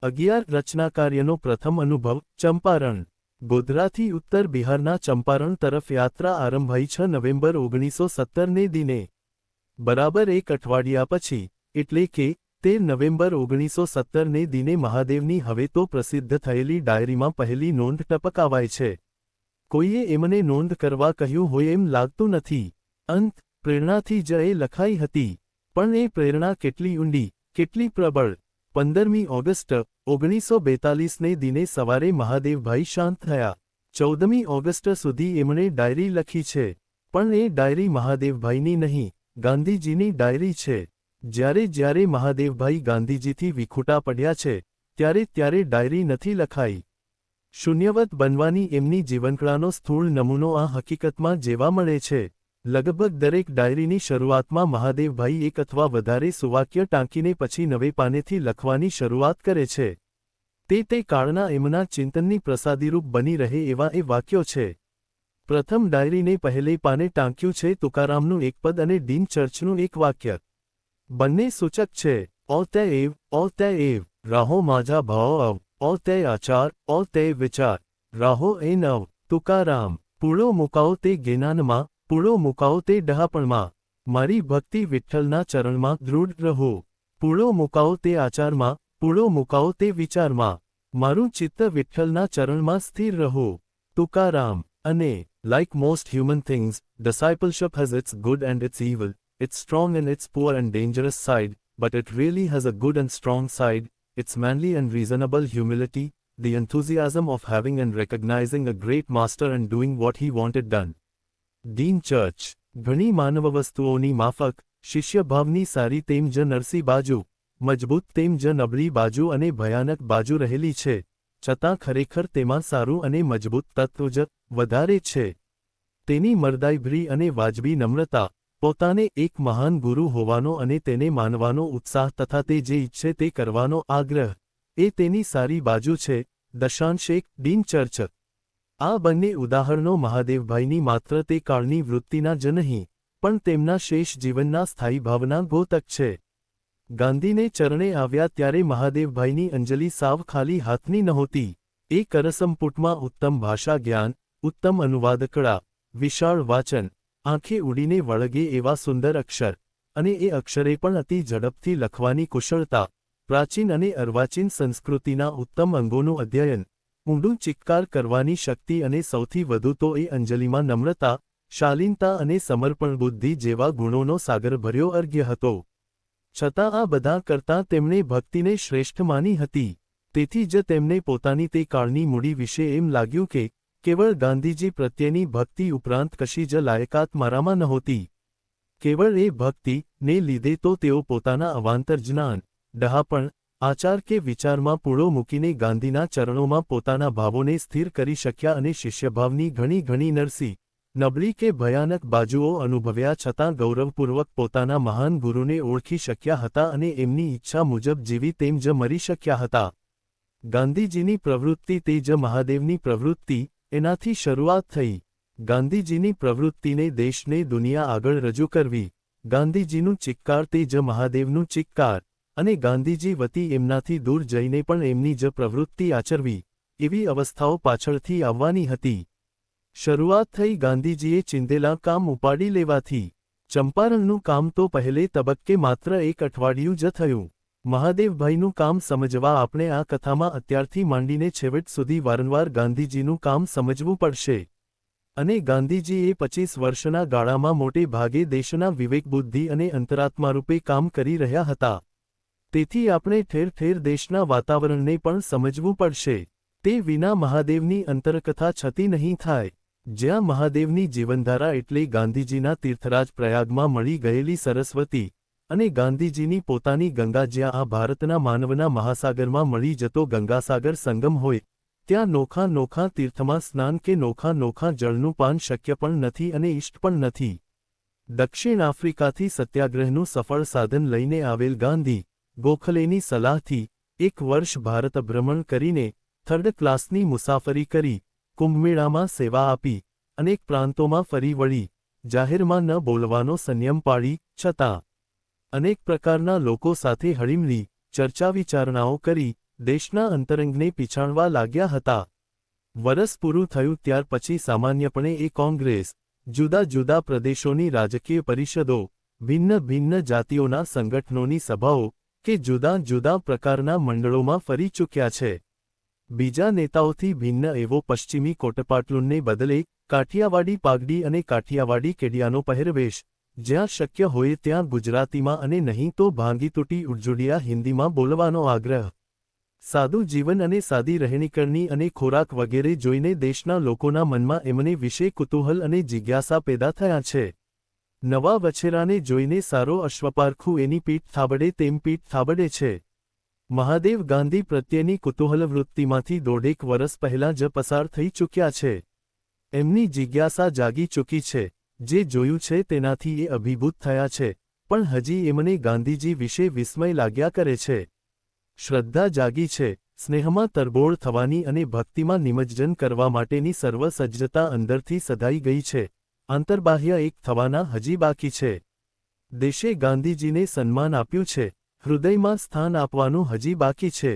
11 રચનાકાર્યનો પ્રથમ અનુભવ ચંપારણ ગોધરાથી ઉત્તર બિહારના ચંપારણ તરફ યાત્રા આરંભાઈ 6 નવેમ્બર 1917ને દિને બરાબર એક અઠવાડિયા પછી એટલે કે 13 નવેમ્બર 1917ને દિને મહાદેવની હવે તો પ્રસિદ્ધ થયેલી ડાયરીમાં પહેલી નોંધ ટપકાવાય છે. કોઈએ એમને નોંધ કરવા કહ્યું હોય એમ લાગતું નથી. અંત પ્રેરણાથી જ એ લખાઈ હતી, પણ એ પ્રેરણા કેટલી ઊંડી, કેટલી પ્રબળ. 15મી ઓગસ્ટ 1942ને દિને સવારે મહાદેવભાઈ શાંત થયા. 14મી ઓગસ્ટ સુધી એમણે ડાયરી લખી છે, પણ એ ડાયરી મહાદેવભાઈની નહીં, ગાંધીજીની ડાયરી છે. જ્યારે મહાદેવભાઈ ગાંધીજીથી વિખૂટા પડ્યા છે, ત્યારે ડાયરી નથી લખાઈ. શૂન્યવત બનવાની એમની જીવનકળાનો સ્થૂળ નમૂનો આ હકીકતમાં જેવા મળે છે. લગભગ દરેક ડાયરીની શરૂઆતમાં મહાદેવભાઈ એક અથવા વધારે સુવાક્ય ટાંકીને પછી નવે પાનેથી લખવાની શરૂઆત કરે છે. તે કાળના એમના ચિંતનની પ્રસાદીરૂપ બની રહે એવા એ વાક્યો છે. પ્રથમ ડાયરીને પહેલે પાને ટાંક્યું છે તુકારામનું એક પદ અને ડીન ચર્ચનું એક વાક્ય. બંને સૂચક છે. ઓ તે એવ રાહો माझा ભાવ અવ ઓ તે આચાર ઓ તે વિચાર રાહો એ નવ તુકારામ. પૂળો મુકાઓ તે જ્ઞાનમાં, પૂળો મુકાઓ તે ડહાપણમાં, મારી ભક્તિ વિઠ્ઠલના ચરણમાં દૃઢ રહો. પૂળો મુકાઓ તે આચારમાં, પૂળો મુકાઓ તે વિચારમાં, મારું ચિત્ત વિઠ્ઠલના ચરણમાં સ્થિર રહો. તુકારામ. અને like most human things, discipleship has its good and its evil, its strong and its poor and dangerous side, but it really has a good and strong side, its manly and reasonable humility, the enthusiasm of having and recognizing a great master and doing what he wanted done. Dean church. ઘણી માનવ વસ્તુઓની માફક, શિષ્યભાવની સારી તેમ જ નરસી બાજુ, મજબૂત તેમ જ નબળી બાજુ અને ભયાનક બાજુ રહેલી છે, છતાં ખરેખર તેમાં સારું અને મજબૂત તત્વ જ વધારે છે. તેની મર્દાઈભરી અને વાજબી નમ્રતા, પોતાને એક મહાન ગુરુ હોવાનો અને તેને માનવાનો ઉત્સાહ તથા તે જે ઈચ્છે તે કરવાનો આગ્રહ, એ તેની સારી બાજુ છે. દશાંશ 1 ડીન ચર્ચ. આ બંને ઉદાહરણો મહાદેવભાઈની માત્ર તે કાળની વૃત્તિના જ નહીં, પણ તેમના શેષ જીવનના સ્થાયી ભાવના ઘોતક છે. ગાંધીને ચરણે આવ્યા ત્યારે મહાદેવભાઈની અંજલિ સાવ ખાલી હાથની નહોતી. એ કરસંપુટમાં ઉત્તમ ભાષા જ્ઞાન, ઉત્તમ અનુવાદકળા, વિશાળ વાચન, આંખે ઉડીને વળગે એવા સુંદર અક્ષર, અને એ અક્ષરે પણ અતિ ઝડપથી લખવાની કુશળતા, પ્રાચીન અને અર્વાચીન સંસ્કૃતિના ઉત્તમ અંગોનું અધ્યયન, ઊંડું ચિત્કાર કરવાની શક્તિ અને સૌથી વધુ તો એ અંજલિમાં નમ્રતા, શાલીનતા અને સમર્પણ બુદ્ધિ જેવા ગુણોનો સાગરભર્યો અર્ઘ્ય હતો. છતાં આ બધા કરતાં તેમણે ભક્તિને શ્રેષ્ઠ માની હતી. તેથી જ તેમને પોતાની તે કાળની મૂડી વિશે એમ લાગ્યું કે કેવળ ગાંધીજી પ્રત્યેની ભક્તિ ઉપરાંત કશી જ લાયકાત મારામાં નહોતી. કેવળ એ ભક્તિ ને લીધે તો તેઓ પોતાના અવાંતર જ્ઞાન, ડહાપણ, આચાર કે વિચારમાં પૂળો મૂકીને ગાંધીના ચરણોમાં પોતાના ભાવોને સ્થિર કરી શક્યા અને શિષ્યભાવની ઘણી નરસી, નબળી કે ભયાનક બાજુઓ અનુભવ્યા છતાં ગૌરવપૂર્વક પોતાના મહાન ગુરુને ઓળખી શક્યા હતા અને એમની ઈચ્છા મુજબ જીવી તેમ જ મરી શક્યા હતા. ગાંધીજીની પ્રવૃત્તિ તે જ મહાદેવની પ્રવૃત્તિ, એનાથી શરૂઆત થઈ. ગાંધીજીની પ્રવૃત્તિને દેશને દુનિયા આગળ રજૂ કરવી, ગાંધીજીનું ચિત્કાર તે જ મહાદેવનું ચિત્કાર, અને ગાંધીજી વતી એમનાથી દૂર જઈને પણ એમની જ પ્રવૃત્તિ આચરવી, એવી અવસ્થાઓ પાછળથી આવવાની હતી. શરૂઆત થઈ ગાંધીજીએ ચિંધેલા કામ ઉપાડી લેવાથી. ચંપારણનું કામ તો પહેલે તબક્કે માત્ર એક અઠવાડિયું જ થયું. મહાદેવભાઈનું કામ સમજવા આપણે આ કથામાં અત્યારથી માંડીને છેવટ સુધી વારંવાર ગાંધીજીનું કામ સમજવું પડશે. અને ગાંધીજી એ 25 વર્ષના ગાળામાં મોટે ભાગે દેશના વિવેકબુદ્ધિ અને અંતરાત્મારૂપે કામ કરી રહ્યા હતા. તેથી આપણે ઠેર દેશના વાતાવરણને પણ સમજવું પડશે. તે વિના મહાદેવની અંતરકથા છતી નહીં થાય. જ્યાં મહાદેવની જીવનધારા એટલે ગાંધીજીના તીર્થરાજ પ્રયાગમાં મળી ગયેલી સરસ્વતી, અને ગાંધીજીની પોતાની ગંગા જ્યાં આ ભારતના માનવના મહાસાગરમાં મળી જતો ગંગાસાગર સંગમ હોય, ત્યાં નોખા તીર્થમાં સ્નાન કે નોખા જળનું પાન શક્ય પણ નથી અને ઇષ્ટ પણ નથી. દક્ષિણ આફ્રિકાથી સત્યાગ્રહનું સફળ સાધન લઈને આવેલ ગાંધી, ગોખલેની સલાહથી 1 વર્ષ ભારત ભ્રમણ કરીને, 3rd ક્લાસની મુસાફરી કરી, કુંભમેળામાં સેવા આપી, અનેક પ્રાંતોમાં ફરી વળી, જાહેરમાં ન બોલવાનો સંયમ પાળી, છતાં અનેક પ્રકારના લોકો સાથે હળીમળી, ચર્ચા વિચારણાઓ કરી, દેશના અંતરંગને પીછાણવા લાગ્યા હતા. વરસ પૂરું થયું ત્યાર પછી સામાન્યપણે એ કોંગ્રેસ, જુદા જુદા પ્રદેશોની રાજકીય પરિષદો, ભિન્ન ભિન્ન જાતિઓના સંગઠનોની સભાઓ કે જુદા જુદા પ્રકારના મંડળોમાં ફરી ચૂક્યા છે. બીજા નેતાઓથી ભિન્ન એવો પશ્ચિમી કોટપાટલુનને બદલે કાઠિયાવાડી પાઘડી અને કાઠિયાવાડી કેડિયાનો પહેરવેશ, જ્યાં શક્ય હોય ત્યાં ગુજરાતીમાં અને નહીં તો ભાંગી તૂટી ઉડજુડિયા હિન્દીમાં બોલવાનો આગ્રહ. સાદું જીવન અને સાદી રહેણીકરણી અને ખોરાક વગેરે જોઈને દેશના લોકોના મનમાં એમને વિશે કુતૂહલ અને જિજ્ઞાસા પેદા થયા છે. નવા વછેરાને જોઈને સારો અશ્વપારખું એની પીઠ થાબડે તેમ પીઠ થાબડે છે. મહાદેવ ગાંધી પ્રત્યેની કુતૂહલવૃત્તિમાંથી દોઢેક વરસ પહેલાં જ પસાર થઈ ચૂક્યા છે. એમની જિજ્ઞાસા જાગી ચૂકી છે. જે જોયું છે તેનાથી એ અભિભૂત થયા છે, પણ હજી એમને ગાંધીજી વિશે વિસ્મય લાગ્યા કરે છે. શ્રદ્ધા જાગી છે, સ્નેહમાં તરબોળ થવાની અને ભક્તિમાં નિમજ્જન કરવા માટેની સર્વ સજ્જતા અંદરથી સધાઈ ગઈ છે. આંતરબાહ્ય એક થવાના હજી બાકી છે. દેશે ગાંધીજીને સન્માન આપ્યું છે, હૃદયમાં સ્થાન આપવાનું હજી બાકી છે.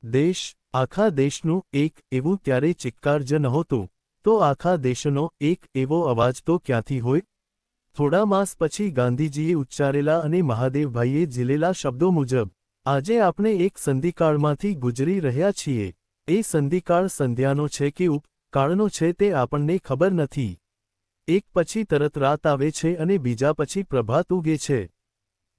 દેશ, આખા દેશનું એક એવું ત્યારે ચિક્કાર જ નહોતું, તો આખા દેશનો એક એવો અવાજ તો ક્યાંથી હોય? થોડા માસ પછી ગાંધીજીએ ઉચ્ચારેલા અને મહાદેવભાઈએ ઝીલેલા શબ્દો મુજબ, આજે આપણે એક સંધિકાળમાંથી ગુજરી રહ્યા છીએ. એ સંધિકાળ સંધ્યાનો છે કે ઉપકાળનો છે તે આપણને ખબર નથી. એક પછી તરત રાત આવે છે અને બીજા પછી પ્રભાત ઉગે છે.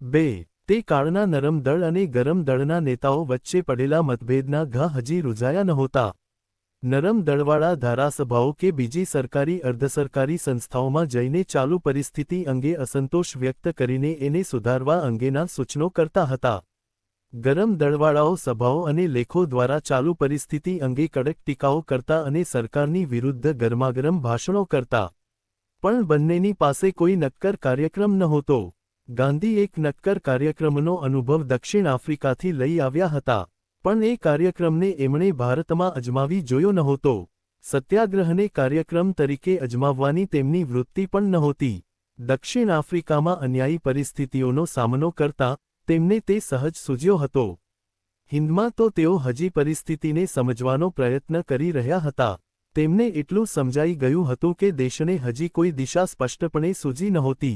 2. તે કાળના નરમ દળ અને ગરમ દળના નેતાઓ વચ્ચે પડેલા મતભેદના ઘા હજી રૂઝાયા નહોતા. નરમ દળવાળા ધારાસભાઓ કે બીજી સરકારી અર્ધસરકારી સંસ્થાઓમાં જઈને ચાલુ પરિસ્થિતિ અંગે અસંતોષ વ્યક્ત કરીને એને સુધારવા અંગેના સૂચનો કરતા હતા. ગરમ દળવાળાઓ સભાઓ અને લેખો દ્વારા ચાલુ પરિસ્થિતિ અંગે કડક ટીકાઓ કરતા અને સરકારની વિરુદ્ધ ગરમાગરમ ભાષણો કરતા. પણ બંનેની પાસે કોઈ નક્કર કાર્યક્રમ નહોતો. ગાંધી એક નક્કર કાર્યક્રમનો અનુભવ દક્ષિણ આફ્રિકાથી લઈ આવ્યા હતા, પણ એ કાર્યક્રમને એમણે ભારતમાં અજમાવી જોયો નહોતો. સત્યાગ્રહને કાર્યક્રમ તરીકે અજમાવવાની તેમની વૃત્તિ પણ નહોતી. દક્ષિણ આફ્રિકામાં અન્યાયી પરિસ્થિતિઓનો સામનો કરતા તેમને તે સહજ સૂઝ્યો હતો. હિન્દમાં તો તેઓ હજી પરિસ્થિતિને સમજવાનો પ્રયત્ન કરી રહ્યા હતા. તેમને એટલું સમજાઈ ગયું હતું કે દેશને હજી કોઈ દિશા સ્પષ્ટપણે સૂઝી નહોતી.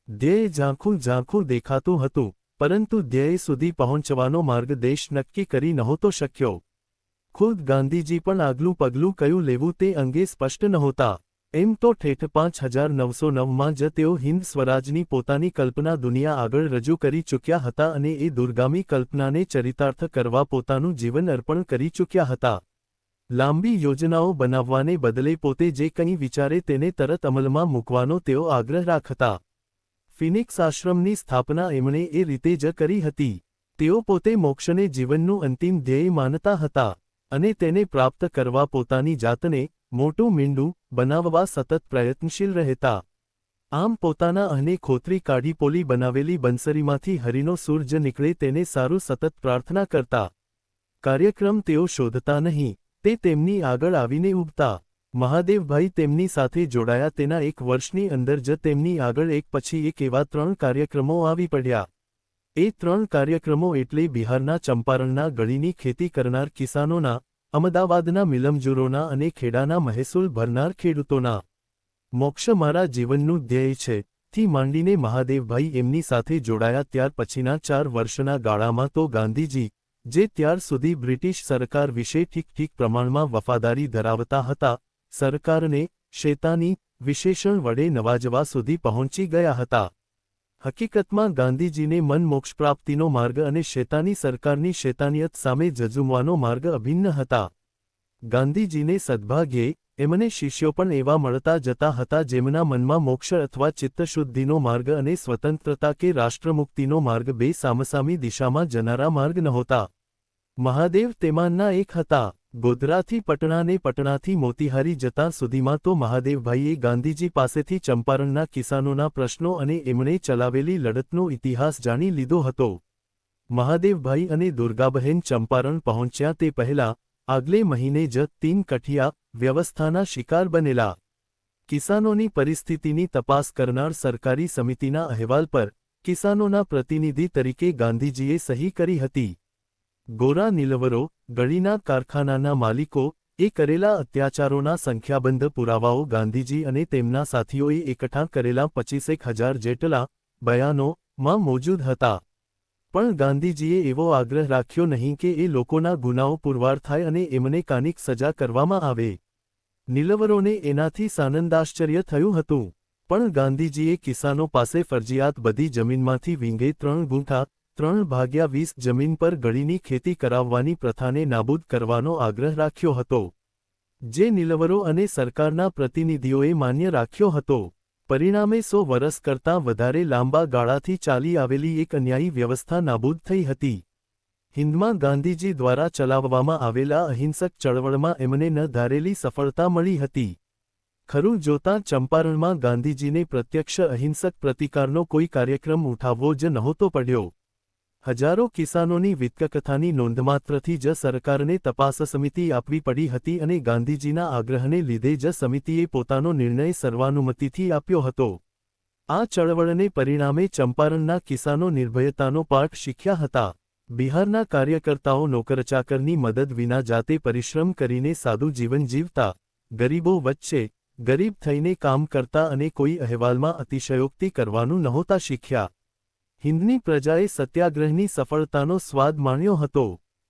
ધ્યેય ઝાંખું ઝાંખું દેખાતું હતું, પરંતુ ધ્યેય સુધી પહોંચવાનો માર્ગ દેશ નક્કી કરી નહોતો શક્યો. ખુદ ગાંધીજી પણ આગલું પગલું કયું લેવું તે અંગે સ્પષ્ટ નહોતા. એમ તો ઠેઠ 5909માં જ તેઓ હિન્દ સ્વરાજની પોતાની કલ્પના દુનિયા આગળ રજૂ કરી ચૂક્યા હતા અને એ દુર્ગામી કલ્પનાને ચરિતાર્થ કરવા પોતાનું જીવન અર્પણ કરી ચૂક્યા હતા. લાંબી યોજનાઓ બનાવવાને બદલે પોતે જે કંઈ વિચારે તેને તરત અમલમાં મૂકવાનો તેઓ આગ્રહ રાખતા. ફિનિક્સ આશ્રમની સ્થાપના એમણે એ રીતે જ કરી હતી. તેઓ પોતે મોક્ષને જીવનનું અંતિમ ધ્યેય માનતા હતા અને તેને પ્રાપ્ત કરવા પોતાની જાતને મોટું મીંડું બનાવવા સતત પ્રયત્નશીલ રહેતા. આમ પોતાના અહને ખોતરી કાઢી પોલી બનાવેલી બંસરીમાંથી હરિનો સૂર જ નીકળે તેને સારું સતત પ્રાર્થના કરતા. કાર્યક્રમ તેઓ શોધતા નહીં, તે તેમની આગળ આવીને ઉગતા. મહાદેવભાઈ તેમની સાથે જોડાયા તેના એક વર્ષની અંદર જ તેમની આગળ એક પછી એક એવા 3 કાર્યક્રમો આવી પડ્યા. એ 3 કાર્યક્રમો એટલે બિહારના ચંપારણના ગળીની ખેતી કરનાર કિસાનોના, અમદાવાદના મિલમજૂરોના અને ખેડાના મહેસૂલ ભરનાર ખેડૂતોના. મોક્ષ મારા જીવનનું ધ્યેય છે થી માંડીને મહાદેવભાઈ એમની સાથે જોડાયા ત્યાર પછીના 4 વર્ષના ગાળામાં તો ગાંધીજી, જે ત્યાર સુધી બ્રિટિશ સરકાર વિશે ઠીક પ્રમાણમાં વફાદારી ધરાવતા હતા, સરકારને શેતાની વિશેષણ વડે નવાજવા સુધી પહોંચી ગયા હતા. હકીકતમાં ગાંધીજીને મન મોક્ષ પ્રાપ્તિનો માર્ગ અને શેતાની સરકારની શેતાનિયત સામે ઝઝૂમવાનો માર્ગ અભિન્ન હતા. ગાંધીજીને સદભાગ્યે એમને શિષ્યો પણ એવા મળતા જતા હતા જેમના મનમાં મોક્ષ અથવા ચિત્તશુદ્ધિનો માર્ગ અને સ્વતંત્રતા કે રાષ્ટ્રમુક્તિનો માર્ગ બે સામસામી દિશામાં જનારા માર્ગ નહોતા. મહાદેવ તેમાંના એક હતા. ગોધરાથી પટણા ને પટણાથી મોતીહારી જતા સુધીમાં તો મહાદેવભાઈએ ગાંધીજી પાસેથી ચંપારણના કિસાનોના પ્રશ્નો અને એમણે ચલાવેલી લડતનો ઇતિહાસ જાણી લીધો હતો. મહાદેવભાઈ અને દુર્ગાબહેન ચંપારણ પહોંચ્યા તે પહેલાં આગલે મહિને જ 3 કઠિયા વ્યવસ્થાના શિકાર બનેલા. કિસાનોની પરિસ્થિતિની તપાસ કરનાર સરકારી સમિતિના અહેવાલ પર કિસાનોના પ્રતિનિધિ તરીકે ગાંધીજીએ સહી કરી હતી. ગોરા નીલવરો, ગળીના કારખાનાના માલિકો એ કરેલા અત્યાચારોના સંખ્યાબંધ પુરાવાઓ ગાંધીજી અને તેમના સાથીઓએ એકઠા કરેલા 25,000 જેટલા બયાનોમાં મોજૂદ હતા. પણ ગાંધીજીએ એવો આગ્રહ રાખ્યો નહીં કે એ લોકોના ગુનાઓ પુરવાર થાય અને એમને કાનિક સજા કરવામાં આવે. નીલવરોને એનાથી સાનંદાશ્ચર્ય થયું હતું. પણ ગાંધીજીએ કિસાનો પાસે ફરજિયાત બધી જમીનમાંથી વીંઘે 3 ગુંઠા 3/20 જમીન પર ગળીની ખેતી કરાવવાની પ્રથાને નાબૂદ કરવાનો આગ્રહ રાખ્યો હતો, જે નીલવરો અને સરકારના પ્રતિનિધિઓએ માન્ય રાખ્યો હતો. પરિણામે 100 વરસ કરતાં વધારે લાંબા ગાળાથી ચાલી આવેલી એક અન્યાયી વ્યવસ્થા નાબૂદ થઈ હતી. હિંદમાં ગાંધીજી દ્વારા ચલાવવામાં આવેલા અહિંસક ચળવળમાં એમને ન ધારેલી સફળતા મળી હતી. ખરું જોતાં ચંપારણમાં ગાંધીજીને પ્રત્યક્ષ અહિંસક પ્રતિકારનો કોઈ કાર્યક્રમ ઉઠાવવો જ નહોતો પડ્યો. હજારો કિસાનોની વિત્તકથાની નોંધમાત્રથી જ સરકારને તપાસ સમિતિ આપવી પડી હતી અને ગાંધીજીના આગ્રહને લીધે જ સમિતિએ પોતાનો નિર્ણય સર્વાનુમતિથી આપ્યો હતો. આ ચળવળને પરિણામે ચંપારણના કિસાનો નિર્ભયતાનો પાઠ શીખ્યા હતા. બિહારના કાર્યકર્તાઓ નોકરચાકરની મદદ વિના જાતે પરિશ્રમ કરીને સાદું જીવન જીવતા, ગરીબો વચ્ચે ગરીબ થઈને કામ કરતા અને કોઈ અહેવાલમાં અતિશયોક્તિ કરવાનું નહોતા શીખ્યા. હિંદની પ્રજાએ સત્યાગ્રહની સફળતાનો સ્વાદ માણ્યો હતો.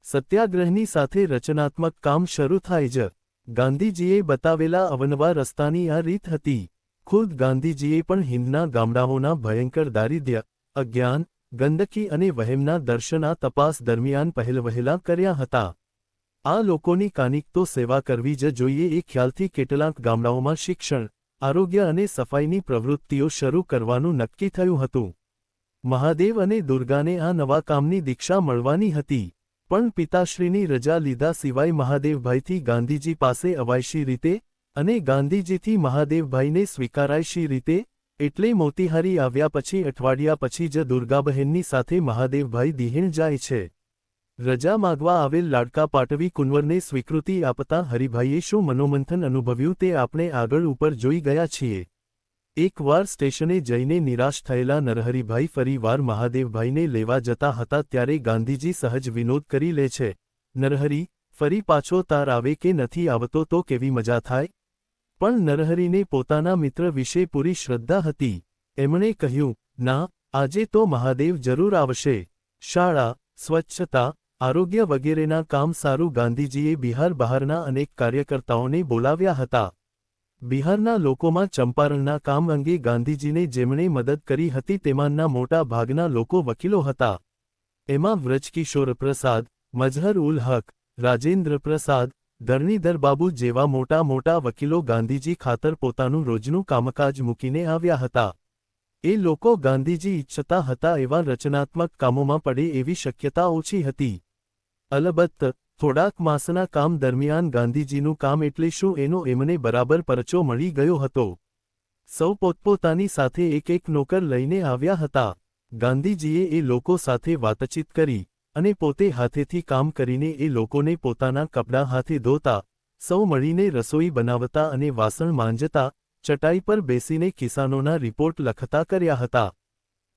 સત્યાગ્રહની સાથે રચનાત્મક કામ શરૂ થાય જ. ગાંધીજીએ બતાવેલા અવનવા રસ્તાની આ રીત હતી. ખુદ ગાંધીજીએ પણ હિંદના ગામડાઓના ભયંકર દારિદ્ર્ય, અજ્ઞાન, ગંદકી અને વહેમના દર્શના તપાસ દરમિયાન પહેલવહેલા કર્યા હતા. આ લોકોની કાનિક તો સેવા કરવી જ જોઈએ એ ખ્યાલથી કેટલાક ગામડાઓમાં શિક્ષણ, આરોગ્ય અને સફાઈની પ્રવૃત્તિઓ શરૂ કરવાનું નક્કી થયું હતું. મહાદેવ અને દુર્ગાને આ નવા કામની દીક્ષા મળવાની હતી. પણ પિતાશ્રીની રજા લીધા સિવાય મહાદેવભાઈથી ગાંધીજી પાસે અવાયશી રીતે અને ગાંધીજીથી મહાદેવભાઈને સ્વીકારાયશી રીતે, એટલે મોતીહારી આવ્યા પછી અઠવાડિયા પછી જ દુર્ગાબહેનની સાથે મહાદેવભાઈ દિહીણ જાય છે. રજા માગવા આવેલ લાડકા પાટવી કુંવરને સ્વીકૃતિ આપતા હરિભાઈએ શું મનોમંથન અનુભવ્યું તે આપણે આગળ ઉપર જોઈ ગયા છીએ. એકવાર સ્ટેશને જઈને નિરાશ થયેલા નરહરિભાઈ ફરી વાર મહાદેવભાઈને લેવા જતા હતા ત્યારે ગાંધીજી સહજ વિનોદ કરી લે છે, નરહરી, ફરી પાછો તાર આવે કે નથી આવતો તો કેવી મજા થાય? પણ નરહરીને પોતાના મિત્ર વિશે પૂરી શ્રદ્ધા હતી. એમણે કહ્યું, ના, આજે તો મહાદેવ જરૂર આવશે. શાળા, સ્વચ્છતા, આરોગ્ય વગેરેના કામ સારું ગાંધીજીએ બિહાર બહારના અનેક કાર્યકર્તાઓને બોલાવ્યા હતા. બિહારના લોકોમાં ચંપારણના કામ અંગે ગાંધીજીને જેમણે મદદ કરી હતી તેમાંના મોટા ભાગના લોકો વકીલો હતા. એમાં વ્રજકિશોર પ્રસાદ, મઝહર ઉલ હક, રાજેન્દ્ર પ્રસાદ, ધરણીધર બાબુ જેવા મોટા મોટા વકીલો ગાંધીજી ખાતર પોતાનું રોજનું કામકાજ મૂકીને આવ્યા હતા. એ લોકો ગાંધીજી ઈચ્છતા હતા એવા રચનાત્મક કામોમાં પડે એવી શક્યતા ઓછી હતી. અલબત્ત, થોડાક માસના કામ દરમિયાન ગાંધીજીનું કામ એટલે શું એનો એમને બરાબર પરચો મળી ગયો હતો. સૌ પોતપોતાની સાથે એક એક નોકર લઈને આવ્યા હતા. ગાંધીજીએ એ લોકો સાથે વાતચીત કરી અને પોતે હાથેથી કામ કરીને એ લોકોને પોતાના કપડાં હાથે ધોતા, સૌ મળીને રસોઈ બનાવતા અને વાસણ માંજતા, ચટાઈ પર બેસીને કિસાનોના રિપોર્ટ લખતા કર્યા હતા.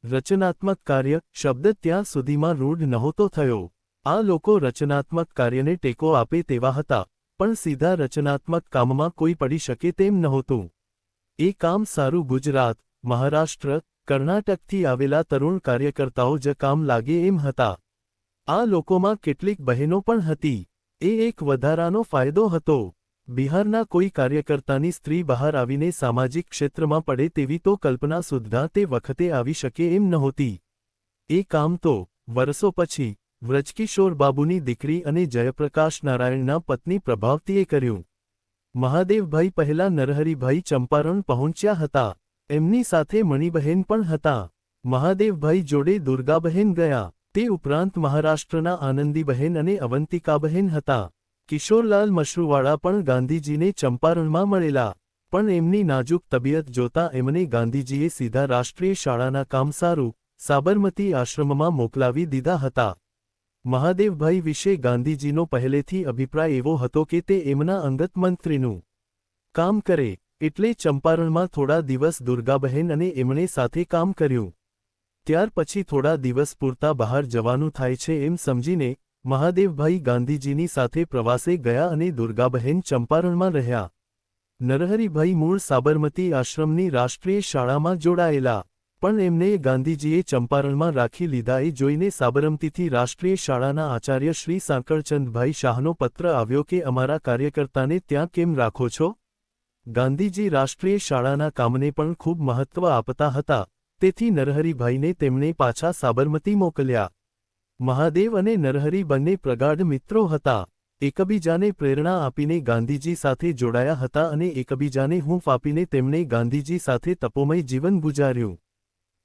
રચનાત્મક કાર્ય શબ્દ ત્યાં સુધીમાં રૂઢ નહોતો થયો. આ લોકો રચનાત્મક કાર્યને ટેકો આપે તેવા હતા, પણ સીધા રચનાત્મક કામમાં કોઈ પડી શકે તેમ નહોતું. એ કામ સારું ગુજરાત, મહારાષ્ટ્ર, કર્ણાટકથી આવેલા તરુણ કાર્યકર્તાઓ જ કામ લાગે એમ હતા. આ લોકોમાં કેટલીક બહેનો પણ હતી. એ એક વધારાનો ફાયદો હતો. બિહારના કોઈ કાર્યકર્તાની સ્ત્રી બહાર આવીને સામાજિક ક્ષેત્રમાં પડે તેવી તો કલ્પના સુદ્ધા તે વખતે આવી શકે એમ નહોતી. એ કામ તો વર્ષો પછી વ્રજકિશોર બાબુની દીકરી અને જયપ્રકાશ નારાયણના પત્ની પ્રભાવતીએ કર્યું. મહાદેવભાઈ પહેલા નરહરિભાઈ ચંપારણ પહોંચ્યા હતા. એમની સાથે મણિબહેન પણ હતા. મહાદેવભાઈ જોડે દુર્ગાબહેન ગયા. તે ઉપરાંત મહારાષ્ટ્રના આનંદીબહેન અને અવંતિકાબહેન હતા. કિશોરલાલ મશરૂવાળા પણ ગાંધીજીને ચંપારણમાં મળેલા. પણ એમની નાજુક તબિયત જોતા એમને ગાંધીજીએ સીધા રાષ્ટ્રીય શાળાના કામ સારું સાબરમતી આશ્રમમાં મોકલાવી દીધા હતા. મહાદેવભાઈ વિશે ગાંધીજીનો પહેલેથી અભિપ્રાય એવો હતો કે તે એમના અંગત મંત્રીનું કામ કરે, એટલે ચંપારણમાં થોડા દિવસ દુર્ગાબહેન અને એમણે સાથે કામ કર્યું. ત્યાર પછી થોડા દિવસ પૂરતા બહાર જવાનું થાય છે એમ સમજીને મહાદેવભાઈ ગાંધીજીની સાથે પ્રવાસે ગયા અને દુર્ગાબહેન ચંપારણમાં રહ્યા. નરહરિભાઈ મૂળ સાબરમતી આશ્રમની રાષ્ટ્રીય શાળામાં જોડાયેલા, પણ એમને ગાંધીજીએ ચંપારણમાં રાખી લીધા એ જોઈને સાબરમતીથી રાષ્ટ્રીય શાળાના આચાર્ય શ્રી સાંકળચંદભાઈ શાહનો પત્ર આવ્યો કે અમારા કાર્યકર્તાને ત્યાં કેમ રાખો છો? ગાંધીજી રાષ્ટ્રીય શાળાના કામને પણ ખૂબ મહત્વ આપતા હતા, તેથી નરહરિભાઈને તેમણે પાછા સાબરમતી મોકલ્યા. મહાદેવ અને નરહરિ બંને પ્રગાઢ મિત્રો હતા. એકબીજાને પ્રેરણા આપીને ગાંધીજી સાથે જોડાયા હતા અને એકબીજાને હૂંફ આપીને તેમણે ગાંધીજી સાથે તપોમય જીવન ગુજાર્યું.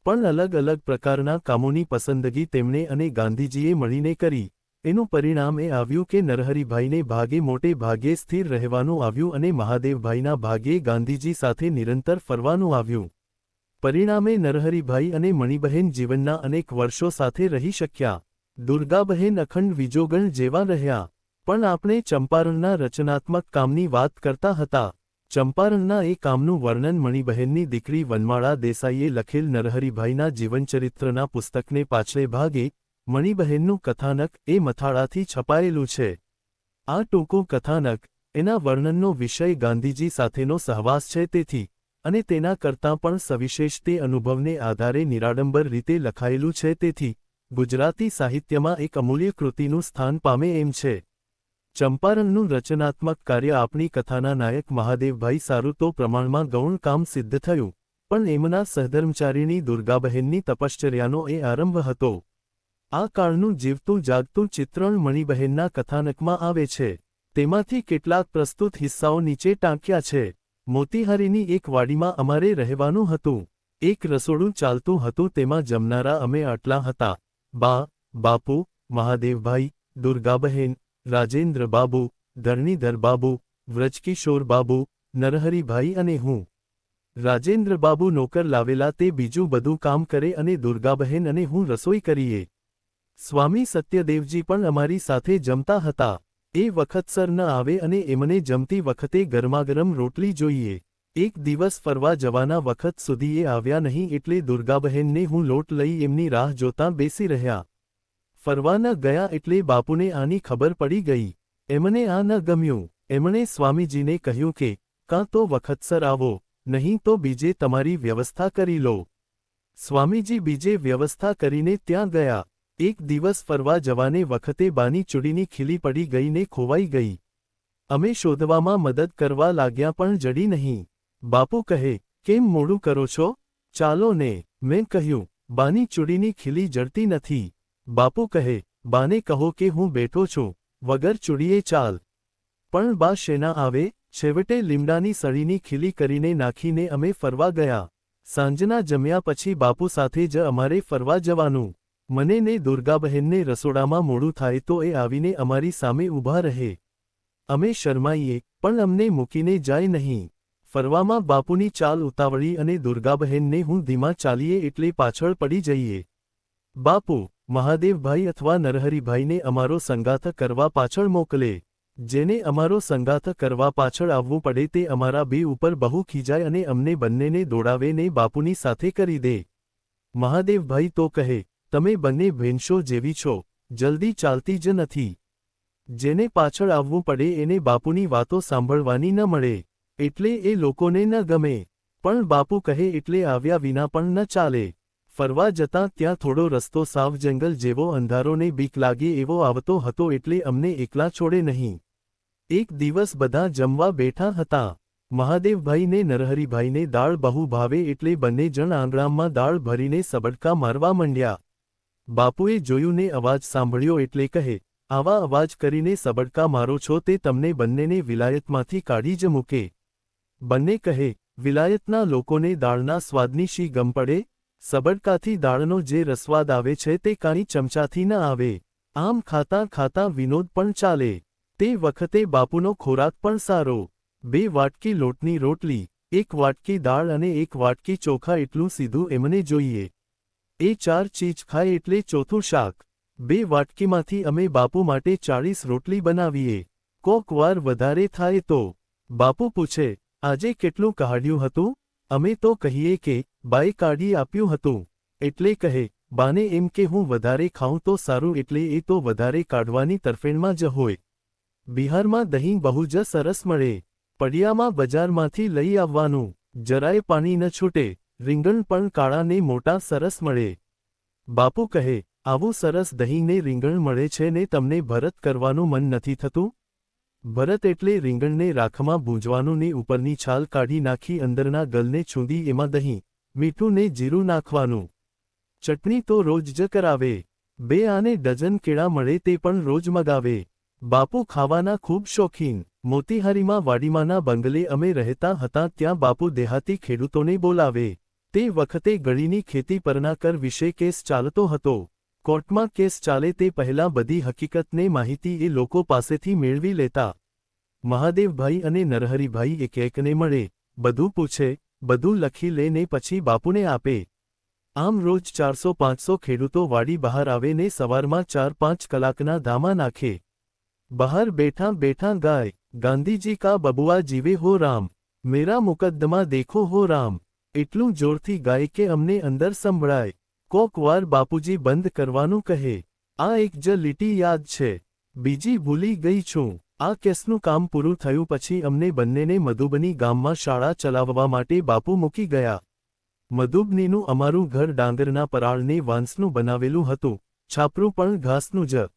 પણ અલગ અલગ પ્રકારના કામોની પસંદગી તેમણે અને ગાંધીજીએ મળીને કરી. એનું પરિણામ એ આવ્યું કે નરહરિભાઈને ભાગે મોટે ભાગે સ્થિર રહેવાનું આવ્યું અને મહાદેવભાઈના ભાગે ગાંધીજી સાથે નિરંતર ફરવાનું આવ્યું. પરિણામે નરહરિભાઈ અને મણિબહેન જીવનના અનેક વર્ષો સાથે રહી શક્યા. દુર્ગાબહેન અખંડ વિજોગણ જેવા રહ્યા. પણ આપણે ચંપારણના રચનાત્મક કામની વાત કરતા હતા. ચંપારણના એ કામનું વર્ણન મણિબહેનની દીકરી વનમાળા દેસાઈએ લખેલ નરહરિભાઈના જીવનચરિત્રના પુસ્તકને પાછલે ભાગે મણિબહેનનું કથાનક એ મથાળાથી છપાયેલું છે. આ ટૂંકું કથાનક, એના વર્ણનનો વિષય ગાંધીજી સાથેનો સહવાસ છે તેથી, અને તેના કરતાં પણ સવિશેષ તે અનુભવને આધારે નિરાડંબર રીતે લખાયેલું છે તેથી, ગુજરાતી સાહિત્યમાં એક અમૂલ્ય કૃતિનું સ્થાન પામે એમ છે. ચંપારણનું રચનાત્મક કાર્ય આપણી કથાના નાયક મહાદેવભાઈ સારું તો પ્રમાણમાં ગૌણ કામ સિદ્ધ થયું, પણ એમના સહધર્મચારીણી દુર્ગાબહેનની તપશ્ચર્યાનો એ આરંભ હતો. આ કાળનું જીવતું જાગતું ચિત્રણ મણિબહેનના કથાનકમાં આવે છે. તેમાંથી કેટલાક પ્રસ્તુત હિસ્સાઓ નીચે ટાંક્યા છે. મોતીહારીની એક વાડીમાં અમારે રહેવાનું હતું. એક રસોડું ચાલતું હતું, તેમાં જમનારા અમે આટલા હતા: બા, બાપુ, મહાદેવભાઈ, દુર્ગાબહેન, રાજેન્દ્ર બાબુ, ધરણીધર બાબુ, વ્રજકિશોર બાબુ, નરહરિભાઈ અને હું. રાજેન્દ્ર બાબુ નોકર લાવેલા, તે બીજું બધું કામ કરે અને દુર્ગાબહેન અને હું રસોઈ કરીએ. સ્વામી સત્યદેવજી પણ અમારી સાથે જમતા હતા. એ વખતસર ન આવે અને એમને જમતી વખતે ગરમાગરમ રોટલી જોઈએ. એક દિવસ ફરવા જવાના વખત સુધી એ આવ્યા નહીં એટલે દુર્ગાબહેનને હું લોટ લઈ એમની રાહ જોતાં બેસી રહ્યા. ફરવા ન ગયા એટલે બાપુને આની ખબર પડી ગઈ. એમને આ ન ગમ્યું. એમણે સ્વામીજીને કહ્યું કે કાં તો વખતસર આવો, નહીં તો બીજે તમારી વ્યવસ્થા કરી લો. સ્વામીજી બીજે વ્યવસ્થા કરીને ત્યાં ગયા. એક દિવસ ફરવા જવાને વખતે બાની ચૂડીની ખીલી પડી ગઈ ને ખોવાઈ ગઈ. અમે શોધવામાં મદદ કરવા લાગ્યા પણ જડી નહીં. બાપુ કહે, કેમ મોડું કરો છો? ચાલો ને. મેં કહ્યું, બાની ચૂડીની ખીલી જડતી નથી. બાપુ કહે, બાને કહો કે હું બેઠો છું, વગર ચૂડીએ ચાલ. પણ બા શેના આવે? છેવટે લીમડાની સળીની ખીલી કરીને નાખીને અમે ફરવા ગયા. સાંજના જમ્યા પછી બાપુ સાથે જ અમારે ફરવા જવાનું. મને ને દુર્ગાબહેનને રસોડામાં મોડું થાય તો એ આવીને અમારી સામે ઊભા રહે. અમે શરમાઈએ, પણ અમને મૂકીને જાય નહીં. ફરવામાં બાપુની ચાલ ઉતાવળી અને દુર્ગાબહેનને હું ધીમા ચાલીએ એટલે પાછળ પડી જઈએ. બાપુ, મહાદેવભાઈ અથવા નરહરિભાઈને અમારો સંગાથ કરવા પાછળ મોકલે. જેને અમારો સંગાથ કરવા પાછળ આવવું પડે તે અમારા બે ઉપર બહુ ખીજાય અને અમને બંનેને દોડાવે ને બાપુની સાથે કરી દે. મહાદેવભાઈ તો કહે, તમે બંને ભેંસો જેવી છો, જલ્દી ચાલતી જ નથી. જેને પાછળ આવવું પડે એને બાપુની વાતો સાંભળવાની ન મળે, એટલે એ લોકોને ન ગમે. પણ બાપુ કહે એટલે આવ્યા વિના પણ ન ચાલે. ફરવા જતાં ત્યાં થોડો રસ્તો સાવ જંગલ જેવો અંધારોને બીક લાગે એવો આવતો હતો એટલે અમને એકલા છોડે નહીં. એક દિવસ બધા જમવા બેઠા હતા. મહાદેવભાઈને નરહરિભાઈને દાળ બહુ ભાવે એટલે બંને જણ આંગણામાં દાળ ભરીને સબડકા મારવા માંડ્યા. બાપુએ જોયું ને અવાજ સાંભળ્યો એટલે કહે, આવા અવાજ કરીને સબડકા મારો છો તે તમને બંનેને વિલાયતમાંથી કાઢી જ મૂકે. બંને કહે, વિલાયતના લોકોને દાળના સ્વાદની શી ગમ પડે? સબડકાથી દાળનો જે રસવાદ આવે છે તે કાંઈ ચમચાથી ન આવે. આમ ખાતાં ખાતાં વિનોદ પણ ચાલે. તે વખતે બાપુનો ખોરાક પણ સારો. 2 વાટકી લોટની રોટલી, 1 વાટકી દાળ અને 1 વાટકી ચોખા એટલું સીધું એમને જોઈએ. એ 4 ચીજ ખાય એટલે ચોથું શાક. 2 વાટકીમાંથી અમે બાપુ માટે 40 રોટલી બનાવીએ. કોક વાર વધારે થાય તો. બાપુ પૂછે, આજે કેટલું કાઢ્યું હતું? અમે તો કહીએ કે બાએ કાઢી આપ્યું હતું. એટલે કહે, બાને એમ કે હું વધારે ખાઉં તો સારું એટલે એ તો વધારે કાઢવાની તરફેણમાં જ હોય. બિહારમાં દહીં બહુ જ સરસ મળે. પડિયામાં બજારમાંથી લઈ આવવાનું. જરાય પાણી ન છૂટે. રીંગણ પણ કાળા ને મોટા સરસ મળે. બાપુ કહે, આવું સરસ દહીં ને રીંગણ મળે છે ને તમને ભરત કરવાનું મન નથી થતું? ભરત એટલે રીંગણને રાખમાં ભૂંજવાનું ને ઉપરની છાલ કાઢી નાખી અંદરના ગલને છૂંદી એમાં દહીં, મીઠું ને જીરું નાખવાનું. ચટણી તો રોજ જ કરાવે. 2 આને ડઝન કેળા મળે તે પણ રોજ મગાવે. બાપુ ખાવાના ખૂબ શોખીન. મોતીહારીમાં વાડીમાના બંગલે અમે રહેતા હતા ત્યાં બાપુ દેહાતી ખેડૂતોને બોલાવે. તે વખતે ગળીની ખેતી પરના કર વિશે કેસ ચાલતો હતો. કોર્ટમાં કેસ ચાલે તે પહેલાં બધી હકીકતને માહિતી એ લોકો પાસેથી મેળવી લેતા. મહાદેવભાઈ અને નરહરિભાઈ એક-એકને મળે, બધું પૂછે, બધું લખી લે ને પછી બાપુને આપે. આમ રોજ 400-500 ખેડૂતો વાડી બહાર આવે ને સવારમાં 4-5 કલાકના ધામા નાખે. બહાર બેઠા બેઠા ગાય, ગાંધીજી કા બબુઆ જીવે હો રામ, મેરા મુકદ્દમા દેખો હો રામ. એટલું જોરથી ગાય કે અમને અંદર સંભળાય. કોક વાર બાપુજી બંધ કરવાનું કહે. આ એક જ લીટી યાદ છે, બીજી ભૂલી ગઈ છું. આ કેસનું કામ પૂરું થયું પછી અમને બંનેને મધુબની ગામમાં શાળા ચલાવવા માટે બાપુ મૂકી ગયા. મધુબનીનું અમારું ઘર ડાંગરના પરાળને વાંસનું બનાવેલું હતું, છાપરું પણ ઘાસનું જ.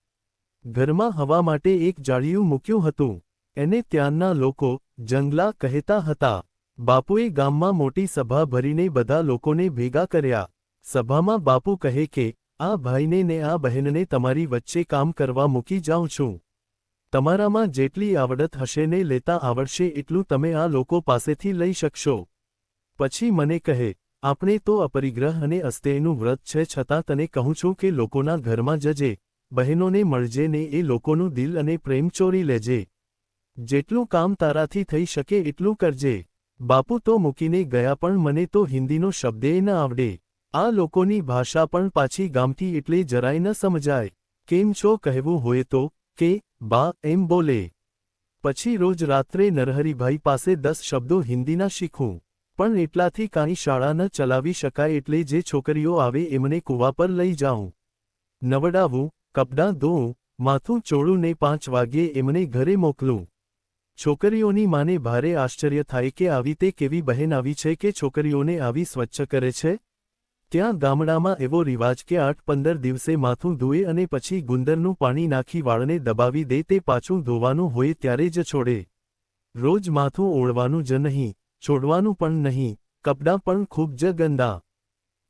ઘરમાં હવા માટે એક જાળિયું મૂક્યું હતું. એને ત્યાંના લોકો જંગલા કહેતા હતા. બાપુએ ગામમાં મોટી સભા ભરીને બધા લોકોને ભેગા કર્યા. સભામાં બાપુ કહે કે, આ ભાઈને ને આ બહેનને તમારી વચ્ચે કામ કરવા મૂકી જાઉં છું. તમારામાં જેટલી આવડત હશે ને લેતા આવડશે એટલું તમે આ લોકો પાસેથી લઈ શકશો. પછી મને કહે, આપણે તો અપરિગ્રહ અને અસ્તેયનું વ્રત છે છતાં તને કહું છું કે લોકોના ઘરમાં જજે, બહેનોને મળજે ને એ લોકોનું દિલ અને પ્રેમ ચોરી લેજે. જેટલું કામ તારાથી થઈ શકે એટલું કરજે. બાપુ તો મૂકીને ગયા પણ મને તો હિન્દીનો શબ્દેય ન આવડે. આ લોકોની ભાષા પણ પાછી ગામઠી એટલે જરાય ન સમજાય. કેમ છો કહેવું હોય તો, કે, બા એમ બોલે. પછી રોજ રાત્રે નરહરિભાઈ પાસે 10 શબ્દો હિન્દીના શીખું. પણ એટલાથી કાંઈ શાળા ન ચલાવી શકાય એટલે જે છોકરીઓ આવે એમને કૂવા પર લઈ જાઉં. નવડાવું, કપડાં ધોઉં, માથું ચોળું ને 5 વાગ્યે એમને ઘરે મોકલું. છોકરીઓની માને ભારે આશ્ચર્ય થાય કે આવી તે કેવી બહેન આવી છે કે છોકરીઓને આવી સ્વચ્છ કરે છે? ત્યાં ગામડામાં એવો રિવાજ કે 8-15 દિવસે માથું ધોએ અને પછી ગુંદરનું પાણી નાખી વાળને દબાવી દે તે પાછું ધોવાનું હોય ત્યારે જ છોડે. રોજ માથું ઓળવાનું જ નહીં, છોડવાનું પણ નહીં, કપડાં પણ ખૂબ જ ગંદા.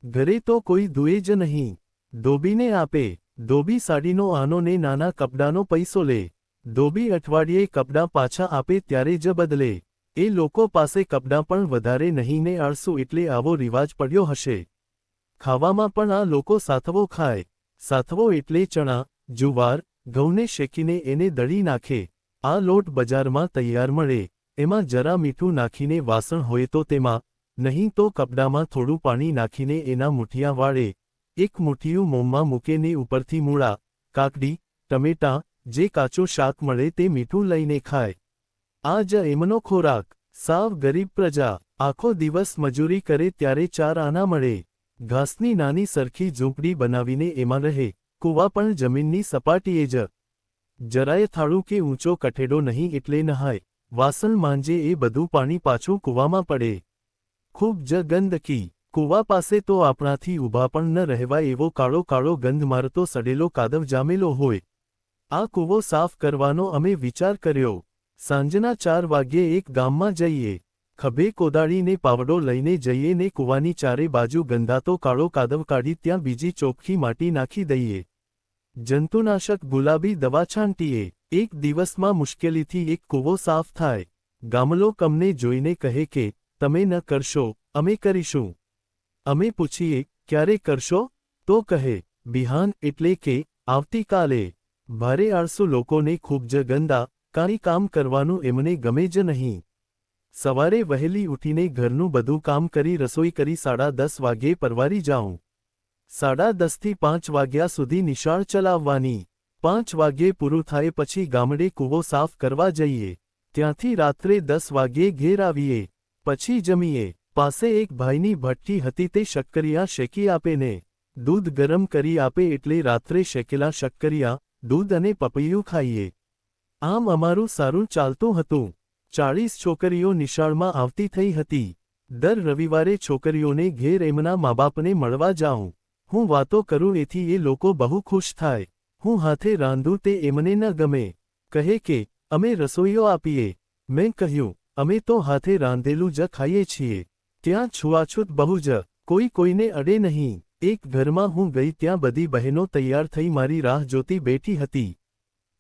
ઘરે તો કોઈ ધોએ જ નહીં. ધોબીને આપે. ધોબી સાડીનો આનો ને નાના કપડાનો પૈસો લે. ધોબી અઠવાડિયે કપડાં પાછા આપે ત્યારે જ બદલે. એ લોકો પાસે કપડાં પણ વધારે નહીં ને આળસુ એટલે આવો રિવાજ પડ્યો હશે. ખાવામાં પણ આ લોકો સાથવો ખાય. સાથવો એટલે ચણા, જુવાર, ઘઉંને શેકીને એને દળી નાખે. આ લોટ બજારમાં તૈયાર મળે. એમાં જરા મીઠું નાખીને વાસણ હોય તો તેમાં, નહીં તો કપડામાં થોડું પાણી નાખીને એના મુઠિયા વાળે. એક મુઠિયું મોંમાં મૂકે ને ઉપરથી મૂળા, કાકડી, ટમેટાં, જે કાચું શાક મળે તે મીઠું લઈને ખાય. આ જ એમનો ખોરાક. સાવ ગરીબ પ્રજા. આખો દિવસ મજૂરી કરે ત્યારે 4 આના મળે. ઘાસની નાની સરખી ઝૂંપડી બનાવીને એમાં રહે. કૂવા પણ જમીનની સપાટીએ જ. જરાય થાળું કે ઊંચો કઠેડો નહીં એટલે નહાય, વાસણ માંજે એ બધું પાણી પાછું કૂવામાં પડે. ખૂબ જ ગંદકી. કૂવા પાસે તો આપણાથી ઊભા પણ ન રહેવાય એવો કાળો કાળો ગંધ મારતો સડેલો કાદવ જામેલો હોય. આ કૂવો સાફ કરવાનો અમે વિચાર કર્યો. સાંજના 4 વાગ્યે એક ગામમાં જઈએ. ખભે કોદાળીને પાવડો લઈને જઈએ ને કૂવાની ચારે બાજુ ગંધાતો કાળો કાદવ કાઢી ત્યાં બીજી ચોખ્ખી માટી નાખી દઈએ. જંતુનાશક ગુલાબી દવા છાંટીએ. એક દિવસમાં મુશ્કેલીથી એક કૂવો સાફ થાય. ગામલોક અમને જોઈને કહે કે, તમે ન કરશો, અમે કરીશું. અમે પૂછીએ, ક્યારે કરશો? તો કહે, બિહાન એટલે કે, આવતીકાલે. ભારે આળસુ લોકોને ખૂબ જ ગંદા, કાંઈ કામ કરવાનું એમને ગમે જ નહીં. સવારે વહેલી ઉઠીને ઘરનું બધું કામ કરી રસોઈ કરી 10:30 વાગ્યે પરવારી જાઉં. 10:30 થી 5 વાગ્યા સુધી નિશાળ ચલાવવાની. 5 વાગ્યે પૂરું થાય પછી ગામડે કૂવો સાફ કરવા જઈએ. ત્યાંથી રાત્રે 10 વાગ્યે ઘેર આવીએ. પછી જમીએ. પાસે એક ભાઈની ભઠ્ઠી હતી તે શક્કરિયા શેકી આપે ને દૂધ ગરમ કરી આપે એટલે રાત્રે શેકેલા શક્કરિયા, દૂધ અને પપૈયું ખાઈએ. આમ અમારું સારું ચાલતું હતું. 40 છોકરીઓ નિશાળમાં આવતી થઈ હતી. દર રવિવારે છોકરીઓને ઘેર એમના માબાપને મળવા જાઉં. હું વાતો કરું એથી એ લોકો બહુ ખુશ થાય. હું હાથે રાંધું તે એમને ન ગમે. કહે કે અમે રસોઈઓ આપીએ. મેં કહ્યું અમે તો હાથે રાંધેલું જ ખાઈએ છીએ. ત્યાં છૂઆછૂત બહુ જ, કોઈ કોઈને અડે નહીં. એક ઘરમાં હું ગઈ ત્યાં બધી બહેનો તૈયાર થઈ મારી રાહ જોતી બેઠી હતી.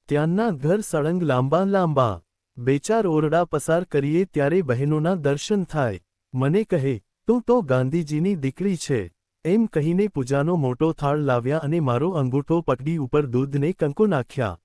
ત્યાંના ઘર સળંગ લાંબા લાંબા. 2-4 ઓરડા પસાર કરીએ ત્યારે બહેનોના દર્શન થાય. મને કહે તું તો ગાંધીજીની દીકરી છે. એમ કહીને પૂજાનો મોટો થાળ લાવ્યા અને મારો અંગૂઠો પકડી ઉપર દૂધને કંકુ નાખ્યા.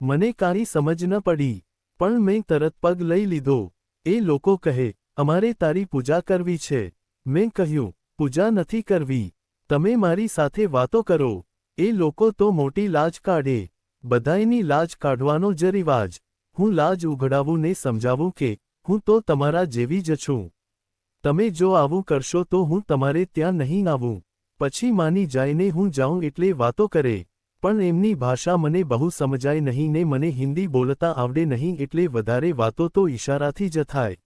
મને કાંઈ સમજ ન પડી, પણ મેં તરત પગ લઈ લીધો. એ લોકો કહે અમારે તારી પૂજા કરવી છે. મેં કહ્યું પૂજા નથી કરવી, તમે મારી સાથે વાતો કરો. એ લોકો તો મોટી લાજ કાઢે. બધાયની લાજ કાઢવાનો જ રિવાજ. હું લાજ ઉઘડાવું ને સમજાવું કે હું તો તમારા જેવી જ છું. તમે જો આવું કરશો તો હું તમારે ત્યાં નહીં આવું. પછી માની જાયને હું જાઉં એટલે વાતો કરે. પણ એમની ભાષા મને બહુ સમજાય નહીં ને મને હિન્દી બોલતા આવડે નહીં એટલે વધારે વાતો તો ઈશારાથી જ થાય.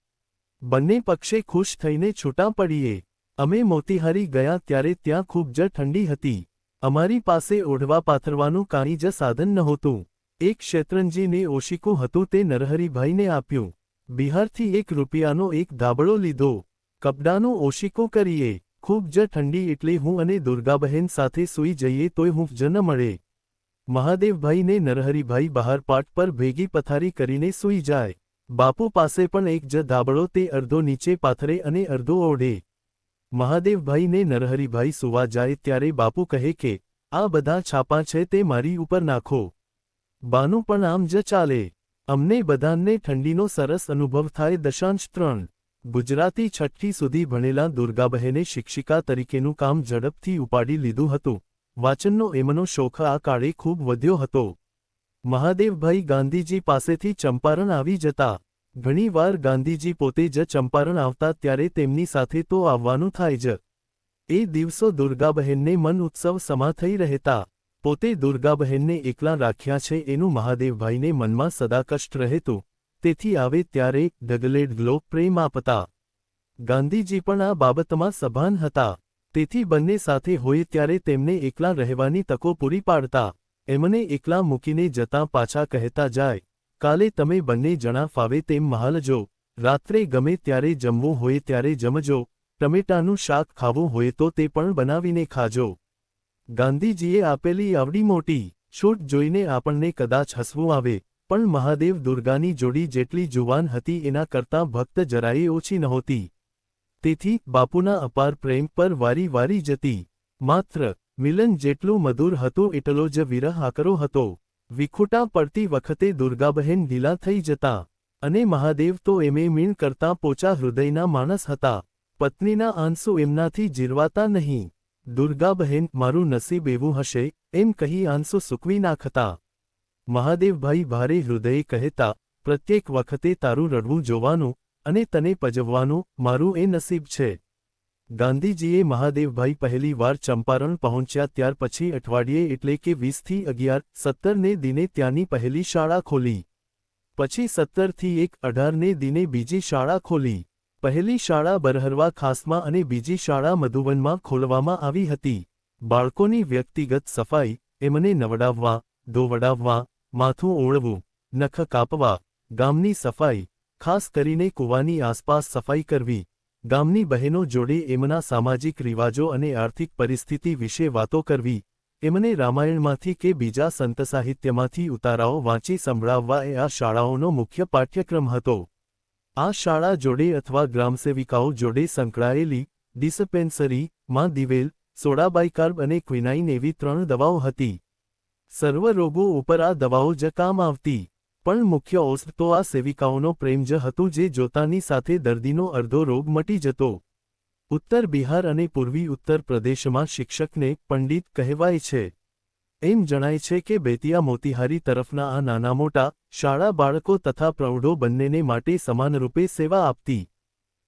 બંને પક્ષે ખુશ થઈને છૂટા પડીએ. અમે મોતીહારી ગયા ત્યારે ત્યાં ખૂબ જ ઠંડી હતી. અમારી પાસે ઓઢવા પાથરવાનું કાંઈ જ સાધન નહોતું. એક શેતરંજીને ઓશિકું હતું તે નરહરીભાઈને આપ્યું. બિહારથી ₹1નો એક ધાબળો લીધો. કપડાનું ઓશિકું કરીએ. ખૂબ જ ઠંડી એટલે હું અને દુર્ગાબહેન સાથે સૂઈ જઈએ તોય હૂંફ જ ન મળે. મહાદેવભાઈ ને નરહરીભાઈ બહાર પાટ પર ભેગી પથારી કરીને સૂઈ જાય. બાપુ પાસે પણ એક જ ધાબળો તે અડધો નીચે પાથરે અને અડધો ઓઢે. મહાદેવભાઈ ને નરહરીભાઈ સૂવા જાય ત્યારે બાપુ કહે કે આ બધા છાપા છે તે મારી ઉપર નાખો. બાનું પણ આમ જ ચાલે. અમને બધાને ઠંડીનો સરસ અનુભવ થાય. 3. ગુજરાતી 6ઠી સુધી ભણેલા દુર્ગાબહેને શિક્ષિકા તરીકેનું કામ ઝડપથી ઉપાડી લીધું હતું. વાંચનનો એમનો શોખ આ કાળે ખૂબ વધ્યો હતો. મહાદેવભાઈ ગાંધીજી પાસેથી ચંપારણ આવી જતા. ઘણીવાર ગાંધીજી પોતે જ ચંપારણ આવતા ત્યારે તેમની સાથે તો આવવાનું થાય જ. એ દિવસો દુર્ગાબહેનને મન ઉત્સવ સમા થઈ રહેતા. પોતે દુર્ગાબહેનને એકલા રાખ્યા છે એનું મહાદેવભાઈને મનમાં સદા કષ્ટ રહેતું. તેથી આવે ત્યારે ઢગલેઢગલો પ્રેમ આપતા. ગાંધીજી પણ આ બાબતમાં સભાન હતા. તેથી બંને સાથે હોય ત્યારે તેમને એકલા રહેવાની તકો પૂરી પાડતા. એમને એકલા મૂકીને જતાં પાછા કહેતા જાય કાલે તમે બંને જણા ફાવે તેમ મહાલજો. રાત્રે ગમે ત્યારે જમવું હોય ત્યારે જમજો. ટમેટાનું શાક ખાવું હોય તો તે પણ બનાવીને ખાજો. ગાંધીજીએ આપેલી આવડી મોટી છૂટ જોઈને આપણને કદાચ હસવું આવે, પણ મહાદેવ દુર્ગાની જોડી જેટલી જુવાન હતી એના કરતાં ભક્ત જરાયે ઓછી નહોતી. તેથી બાપુના અપાર પ્રેમ પર વારી વારી જતી. માત્ર મિલન જેટલું મધુર હતું એટલો જ વિરહ આકરો હતો. વિખૂટા પડતી વખતે દુર્ગાબહેન ઢીલા થઈ જતા. અને મહાદેવ તો એમે મીણ કરતા પોચા હૃદયના માણસ હતા. પત્નીના આંસુ એમનાથી જીરવાતા નહીં. દુર્ગાબહેન મારું નસીબ એવું હશે એમ કહી આંસુ સૂકવી નાખતા. મહાદેવભાઈ ભારે હૃદયે કહેતા પ્રત્યેક વખતે તારું રડવું જોવાનું અને તને પજવવાનું મારું એ નસીબ છે. ગાંધીજીએ મહાદેવભાઈ પહેલી વાર ચંપારણ પહોંચ્યા ત્યાર પછી અઠવાડિયે એટલે કે 20થી 11-17 ને દિને ત્યાંની પહેલી શાળા ખોલી. પછી 17થી 1-18 ને દિને બીજી શાળા ખોલી. પહેલી શાળા બરહરવા ખાસમાં અને બીજી શાળા મધુવનમાં ખોલવામાં આવી હતી. બાળકોની વ્યક્તિગત સફાઈ, એમને નવડાવવા, ધોવડાવવા, માથું ઓળવું, નખ કાપવા, ગામની સફાઈ, ખાસ કરીને કૂવાની આસપાસ સફાઈ કરવી, ગામની બહેનો જોડે એમના સામાજિક રિવાજો અને આર્થિક પરિસ્થિતિ વિશે વાતો કરવી, એમને રામાયણમાંથી કે બીજા સંત સાહિત્યમાંથી ઉતારાઓ વાંચી સંભળાવવા એ આ શાળાઓનો મુખ્ય પાઠ્યક્રમ હતો. આ શાળા જોડે અથવા ગ્રામસેવિકાઓ જોડે સંકળાયેલી ડિસ્પેન્સરી માં દિવેલ, સોડાબાઇકાર્બ અને ક્વિનાઇન એવી 3 દવાઓ હતી. સર્વ રોગો ઉપર આ દવાઓ જ કામ આવતી. પણ મુખ્ય ઔષધ તો આ સેવિકાઓનો પ્રેમ જ હતું જે જોતાની સાથે દર્દીનો અડધો રોગ મટી જતો. ઉત્તર બિહાર અને પૂર્વી ઉત્તર પ્રદેશમાં શિક્ષકને પંડિત કહેવાય છે. એમ જણાય છે કે બેતિયા મોતીહારી તરફના આ નાના મોટા શાળા બાળકો તથા પ્રૌઢો બંનેને માટે સમાનરૂપે સેવા આપતી.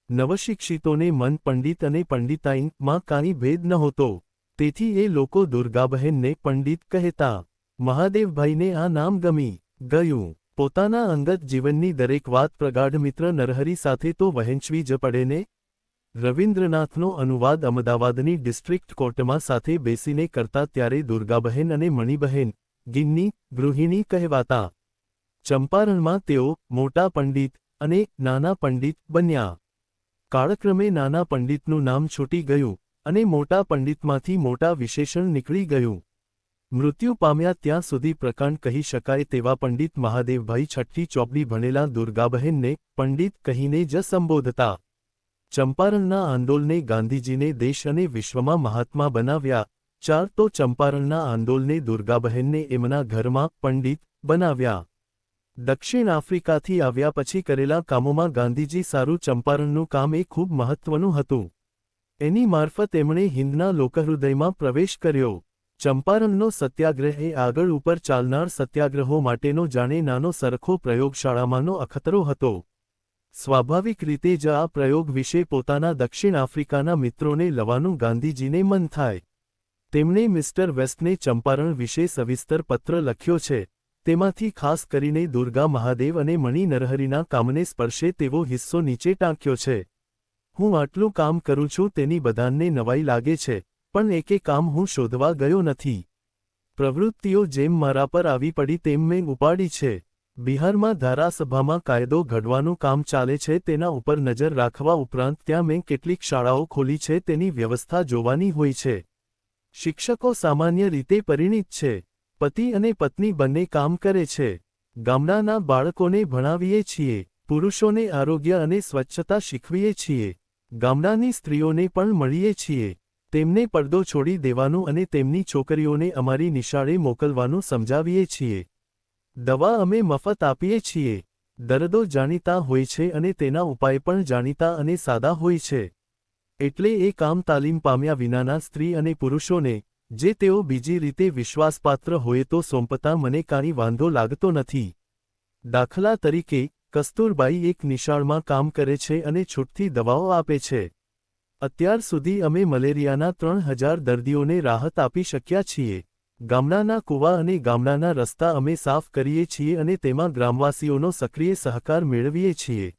નવશિક્ષિતોને મન પંડિત અને પંડિતાઈન માં કાંઈ ભેદ નહોતો. તેથી એ લોકો દુર્ગાબહેનને પંડિત કહેતા. મહાદેવભાઈને આ નામ ગમી ગયું. પોતાના અંગત જીવનની દરેક વાત પ્રગાઢ મિત્ર નરહરી સાથે તો વહેંચવી જ પડે ને. રવિન્દ્રનાથનો અનુવાદ અમદાવાદની ડિસ્ટ્રિક્ટ કોર્ટમાં સાથે બેસીને કરતા ત્યારે દુર્ગાબહેન અને મણિબહેન ગિન્ની ગૃહિણી કહેવાતા. ચંપારણમાં તેઓ મોટા પંડિત અને નાના પંડિત બન્યા. કાળક્રમે નાના પંડિતનું નામ છૂટી ગયું અને મોટા પંડિતમાંથી મોટા વિશેષણ નીકળી ગયું. મૃત્યુ પામ્યા ત્યાં સુધી પ્રકાંડ કહી શકાય તેવા પંડિત મહાદેવભાઈ છઠ્ઠી ચોપડી ભણેલા દુર્ગાબહેનને પંડિત કહીને જ સંબોધતા. ચંપારણના આંદોલને ગાંધીજીને દેશ અને વિશ્વમાં મહાત્મા બનાવ્યા. 4 તો ચંપારણના આંદોલને દુર્ગાબહેનને એમના ઘરમાં પંડિત બનાવ્યા. દક્ષિણ આફ્રિકાથી આવ્યા પછી કરેલા કામોમાં ગાંધીજી સારું ચંપારણનું કામ એ ખૂબ મહત્વનું હતું. એની મારફત એમણે હિંદના લોકહૃદયમાં પ્રવેશ કર્યો. ચંપારણનો સત્યાગ્રહ એ આગળ ઉપર ચાલનાર સત્યાગ્રહો માટેનો જાણે નાનો સરખો પ્રયોગશાળામાંનો અખતરો હતો. સ્વાભાવિક રીતે જ આ પ્રયોગ વિશે પોતાના દક્ષિણ આફ્રિકાના મિત્રોને લવાનું ગાંધીજીને મન થાય. તેમણે મિસ્ટર વેસ્ટને ચંપારણ વિશે સવિસ્તર પત્ર લખ્યો છે. તેમાંથી ખાસ કરીને દુર્ગા મહાદેવ અને મણિ નરહરીના કામને સ્પર્શે તેવો હિસ્સો નીચે ટાંક્યો છે. હું આટલું કામ કરું છું તેની બધાને નવાઈ લાગે છે, પણ એકે કામ હું શોધવા ગયો નથી. પ્રવૃત્તિઓ જેમ મારા પર આવી પડી તેમ મેં ઉપાડી છે. બિહારમાં ધારાસભામાં કાયદો ઘડવાનું કામ ચાલે છે તેના ઉપર નજર રાખવા ઉપરાંત ત્યાં મેં કેટલીક શાળાઓ ખોલી છે તેની વ્યવસ્થા જોવાની હોય છે. શિક્ષકો સામાન્ય રીતે પરિણિત છે. પતિ અને પત્ની બંને કામ કરે છે. ગામડાના બાળકોને ભણાવીએ છીએ. પુરુષોને આરોગ્ય અને સ્વચ્છતા શીખવીએ છીએ. ગામડાની સ્ત્રીઓને પણ મળીએ છીએ. તેમને પડદો છોડી દેવાનું અને તેમની છોકરીઓને અમારી નિશાળે મોકલવાનું સમજાવીએ છીએ. દવા અમે મફત આપીએ છીએ. દર્દો જાણીતા હોય છે અને તેના ઉપાય પણ જાણીતા અને સાદા હોય છે. એટલે એ કામ તાલીમ પામ્યા વિનાના સ્ત્રી અને પુરુષોને, જે તેઓ બીજી રીતે વિશ્વાસપાત્ર હોય તો સોંપતા મને કાંઈ વાંધો લાગતો નથી. દાખલા તરીકે, કસ્તુરબાઈ એક નિશાળમાં કામ કરે છે અને છૂટથી દવાઓ આપે છે. અત્યાર સુધી અમે મલેરિયાના 3000 દર્દીઓને રાહત આપી શક્યા છીએ. ગામડાના કૂવા અને ગામડાના રસ્તા અમે સાફ કરીએ છીએ અને તેમાં ગ્રામવાસીઓનો સક્રિય સહકાર મેળવીએ છીએ.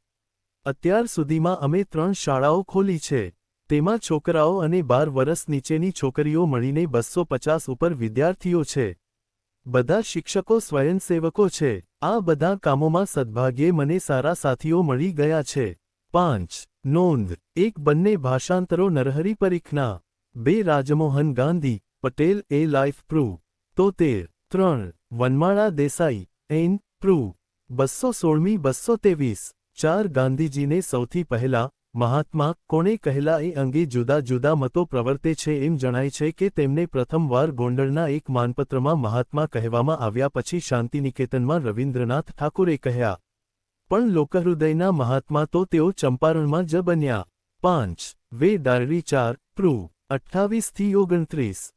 અત્યાર સુધીમાં અમે 3 શાળાઓ ખોલી છે. તેમાં છોકરાઓ અને 12 વર્ષ નીચેની છોકરીઓ મળીને 250 ઉપર વિદ્યાર્થીઓ છે. બધા શિક્ષકો સ્વયંસેવકો છે. આ બધા કામોમાં સદભાગ્યે મને સારા સાથીઓ મળી ગયા છે. 5. નોંધ. 1 બંને ભાષાંતરો નરહરી પરીખના. 2 Rajmohan Gandhi Patel a life proof. 73. 3 Vanmala Desai an proof. 216મી 223. 4 ગાંધીજીને સૌથી પહેલા મહાત્મા કોણે કહેલા એ અંગે જુદા જુદા મતો પ્રવર્તે છે. એમ જણાય છે કે તેમને પ્રથમવાર ગોંડલના એક માનપત્રમાં મહાત્મા કહેવામાં આવ્યા પછી શાંતિનિકેતનમાં રવિન્દ્રનાથ ઠાકુરે કહ્યા. પણ લોકહૃદયના મહાત્મા તો તેઓ ચંપારણમાં જ બન્યા. 5 વે ડાયરી 4 પ્રૂફ. 28 થી 29.